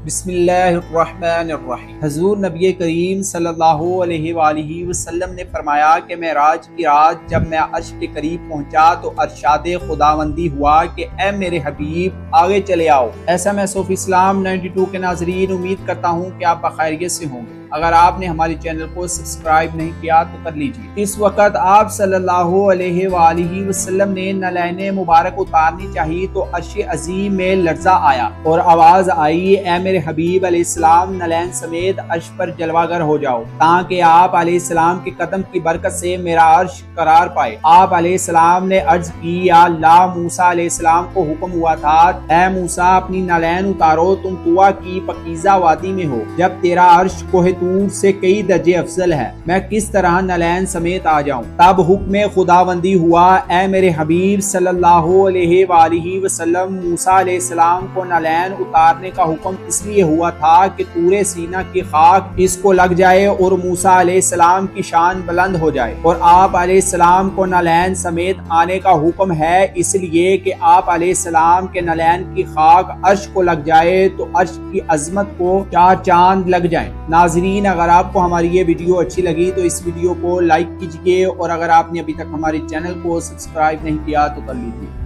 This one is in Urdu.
بسم اللہ الرحمن الرحیم۔ حضور نبی کریم صلی اللہ علیہ وآلہ وسلم نے فرمایا کہ معراج کی رات جب میں عرش کے قریب پہنچا تو ارشاد خداوندی ہوا کہ اے میرے حبیب آگے چلے آؤ۔ ایسا میں صوفی اسلام 92 کے ناظرین امید کرتا ہوں کہ آپ بخیریت سے ہوں گے۔ اگر آپ نے ہماری چینل کو سبسکرائب نہیں کیا تو کر لیجیے۔ اس وقت آپ صلی اللہ علیہ وآلہ وسلم نے نلین مبارک اتارنی چاہیے تو عرش عظیم میں لرزہ آیا اور آواز آئی اے میرے حبیب علیہ السلام نلین سمیت عرش پر جلوہ گر ہو جاؤ تاکہ آپ علیہ السلام کے قدم کی برکت سے میرا عرش قرار پائے۔ آپ علیہ السلام نے عرض کی یا اللہ موسیٰ علیہ السلام کو حکم ہوا تھا اے موسیٰ اپنی نلین اتارو، تم طویٰ کی پکیزہ وادی میں ہو، جب تیرا عرش کوہ طور سے کئی درجے افضل ہے، میں کس طرح نلین سمیت آ جاؤں؟ تب حکم خداوندی ہوا اے میرے حبیب صلی اللہ علیہ وآلہ وسلم موسیٰ علیہ السلام کو نلین اتارنے کا حکم اس لیے ہوا تھا کہ طور سینا کی خاک اس کو لگ جائے اور موسیٰ علیہ السلام کی شان بلند ہو جائے، اور آپ علیہ السلام کو نلین سمیت آنے کا حکم ہے اس لیے کہ آپ علیہ السلام کے نلین کی خاک عرش کو لگ جائے تو عرش کی عظمت کو چار چاند لگ جائیں۔ ناظرین اگر آپ کو ہماری یہ ویڈیو اچھی لگی تو اس ویڈیو کو لائک کیجئے، اور اگر آپ نے ابھی تک ہمارے چینل کو سبسکرائب نہیں کیا تو کر لیجیے۔